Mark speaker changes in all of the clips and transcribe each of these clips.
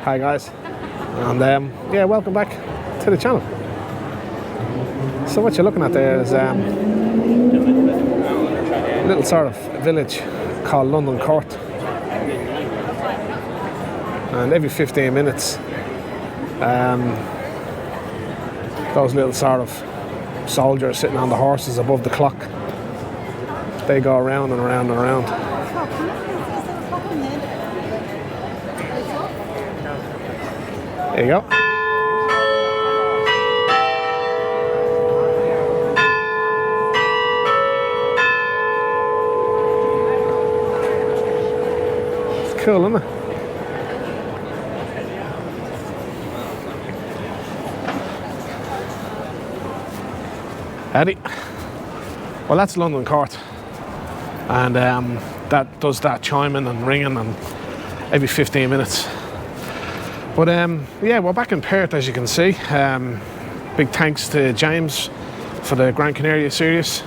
Speaker 1: Hi guys, and yeah, welcome back to the channel. So what you're looking at there is a little sort of village called London Court, and every 15 minutes those little sort of soldiers sitting on the horses above the clock, they go around and around and around. There you go. It's cool, isn't it? Eddie. Well, that's London Court, and that does that chiming and ringing and every 15 minutes. But yeah, we're back in Perth, as you can see. Big thanks to James for the Gran Canaria series.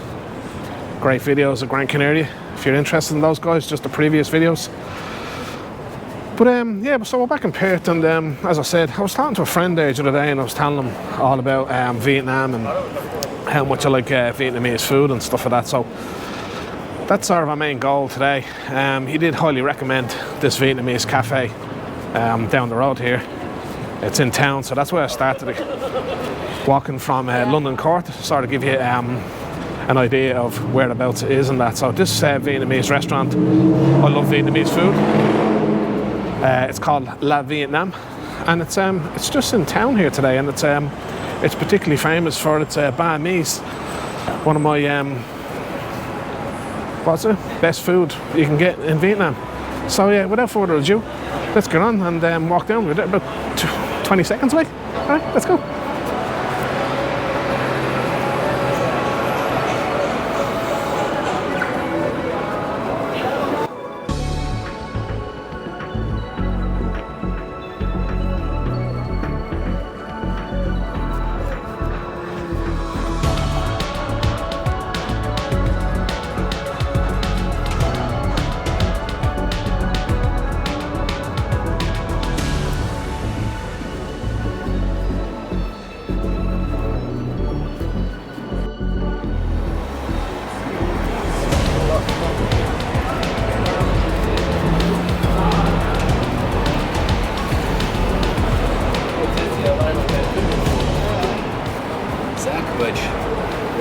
Speaker 1: Great videos of Gran Canaria. If you're interested in those guys, just the previous videos. But yeah, so we're back in Perth, and as I said, I was talking to a friend there the other day, and I was telling him all about Vietnam and how much I like Vietnamese food and stuff like that. So that's sort of our main goal today. He did highly recommend this Vietnamese cafe down the road here. It's in town, so that's where I started it. Walking from London Court, sort of give you an idea of whereabouts it is and that. So this Vietnamese restaurant, I love Vietnamese food. It's called La Vietnam, and it's just in town here today, and it's particularly famous for its banh mi's. One of my best food you can get in Vietnam. So yeah, without further ado, let's get on and walk down. We're about 20 seconds away. All right, let's go.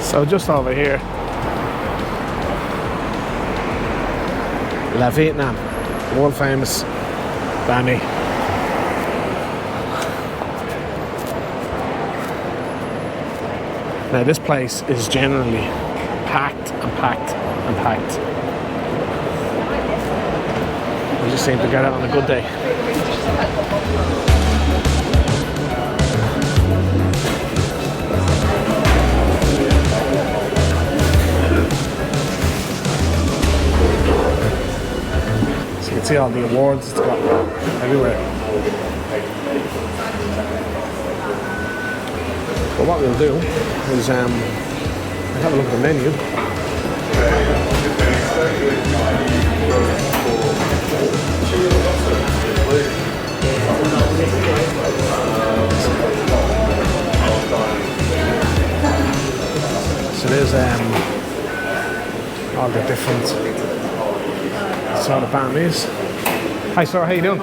Speaker 1: So just over here, La Vietnam, world famous Banh Mi. Now this place is generally packed and packed and packed. We just seem to get out on a good day. You can see all the awards it's got everywhere. But what we'll do is have a look at the menu. So there's all the different sort of banh mi's. Hi sir, how you doing?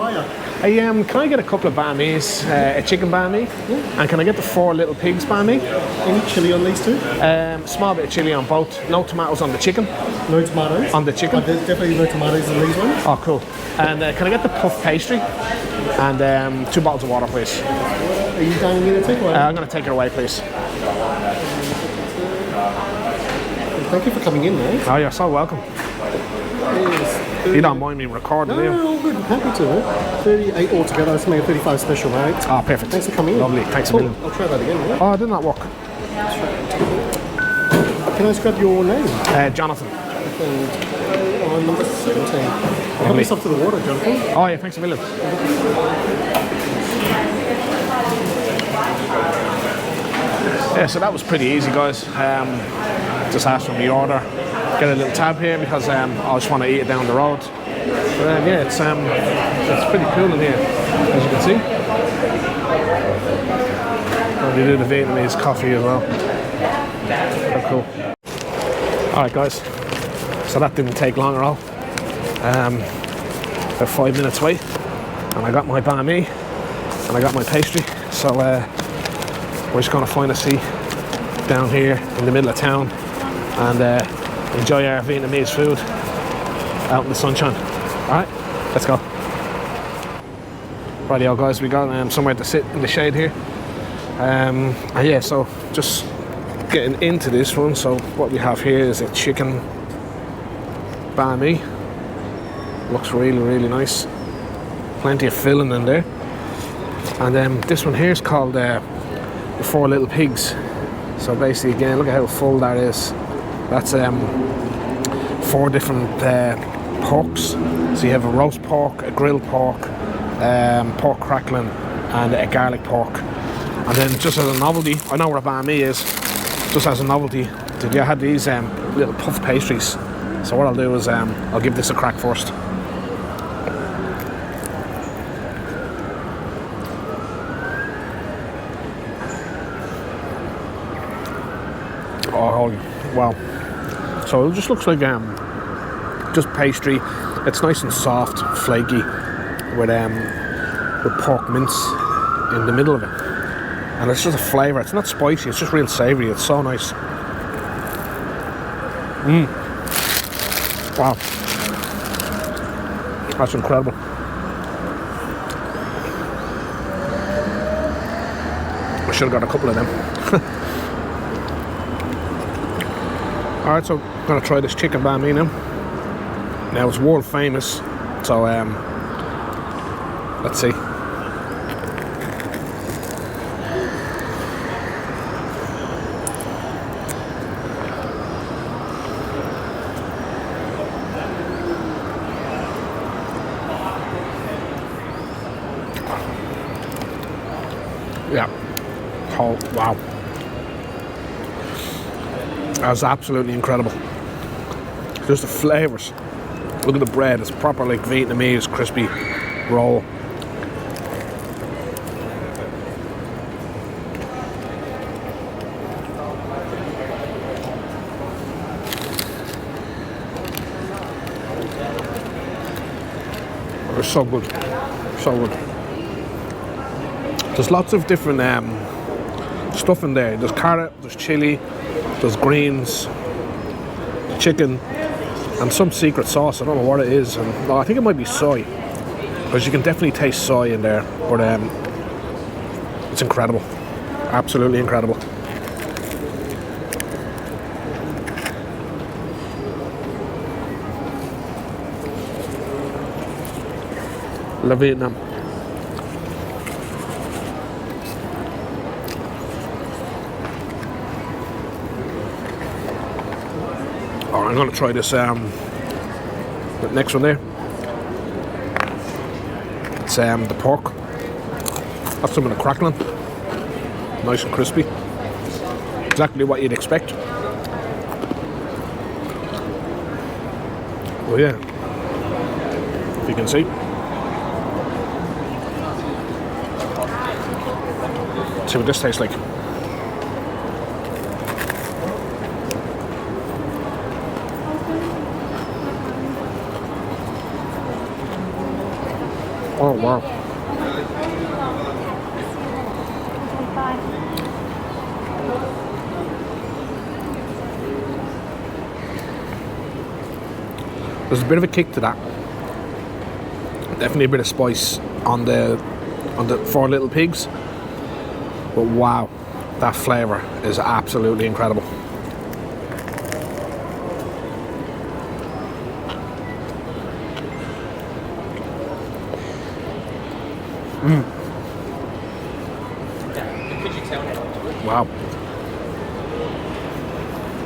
Speaker 1: Hey, can I get a couple of banh mi's, a chicken banh mi, and can I get the 4 little pigs banh mi?
Speaker 2: Any chili on these two?
Speaker 1: Small bit of chili on both. No tomatoes on the chicken.
Speaker 2: No tomatoes?
Speaker 1: On the chicken.
Speaker 2: There's definitely no tomatoes in these ones.
Speaker 1: Oh, cool. And can I get the puff pastry? And 2 bottles of water, please.
Speaker 2: Are you going to get a takeaway?
Speaker 1: I'm going to take it away, please.
Speaker 2: Thank you for coming in, mate.
Speaker 1: Oh, you're so welcome. You don't mind me recording, do you?
Speaker 2: No, all good. Happy to. 38 altogether. It's made 35 special, mate.
Speaker 1: Oh, perfect.
Speaker 2: Thanks for coming in.
Speaker 1: Lovely. Thanks
Speaker 2: cool.
Speaker 1: a million.
Speaker 2: I'll try that again, mate.
Speaker 1: Oh, I did not work.
Speaker 2: Can I just grab your name?
Speaker 1: Jonathan.
Speaker 2: And number 17. Help yourself to the water, Jonathan.
Speaker 1: Oh, yeah, thanks a million. Yeah, so that was pretty easy, guys. Just asked for the order. Get a little tab here because I just want to eat it down the road. But yeah, it's pretty cool in here, as you can see. And they do the Vietnamese coffee as well. Very cool. Alright guys, so that didn't take long at all. About 5 minutes wait, and I got my banh mi and I got my pastry. So we're just going to find a seat down here in the middle of town and enjoy our Vietnamese food out in the sunshine. Alright, let's go. Rightio guys, we got somewhere to sit in the shade here. And yeah, so just getting into this one. So what we have here is a chicken banh mi. Looks really, really nice. Plenty of filling in there. And this one here is called the Four Little Pigs. So basically, again, look at how full that is. That's 4 different porks. So you have a roast pork, a grilled pork, pork crackling, and a garlic pork. And then just as a novelty, I know what a banh mi is. Just as a novelty, I had these little puff pastries. So what I'll do is I'll give this a crack first. Oh wow! So it just looks like just pastry. It's nice and soft, flaky, with pork mince in the middle of it. And it's just a flavour. It's not spicy. It's just real savoury. It's so nice. Wow, that's incredible. I should have got a couple of them. Alright, so I'm going to try this chicken banh mi now. Now it's world famous, so let's see. Yeah. Oh, wow. That's absolutely incredible. Just the flavours. Look at the bread. It's proper like Vietnamese crispy roll. It's so good. So good. There's lots of different stuff in there. There's carrot, there's chili, there's greens, chicken, and some secret sauce. I don't know what it is. No, I think it might be soy, because you can definitely taste soy in there. But it's incredible, absolutely incredible. Love Vietnam. I'm going to try this the next one there. It's the pork. That's some of the crackling. Nice and crispy. Exactly what you'd expect. Oh yeah. If you can see. Let's see what this tastes like. Oh wow. There's a bit of a kick to that. Definitely a bit of spice on the Four Little Pigs. But wow, that flavour is absolutely incredible. Wow.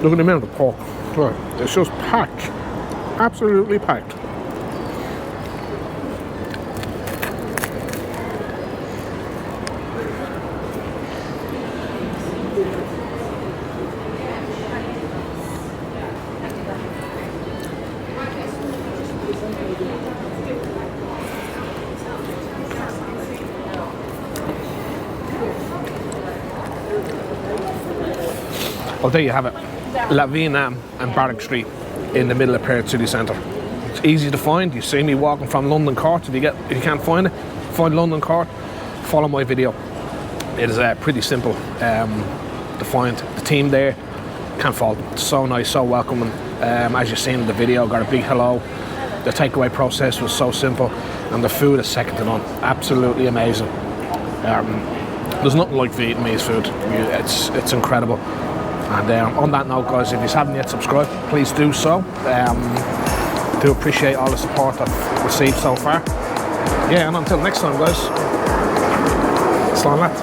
Speaker 1: Look at the amount of pork. It's just packed. Absolutely packed. Well, there you have it. La Vietnam and Barrack Street in the middle of Perth city centre. It's easy to find. You see me walking from London Court. If you can't find it, find London Court, follow my video. It is pretty simple to find. The team there, can't fault them. So nice, so welcoming. As you've seen in the video, got a big hello. The takeaway process was so simple, and the food is second to none. Absolutely amazing. There's nothing like Vietnamese food. It's incredible. And on that note, guys, if you haven't yet subscribed, please do so. Do appreciate all the support I've received so far. Yeah, and until next time, guys. Slán leat.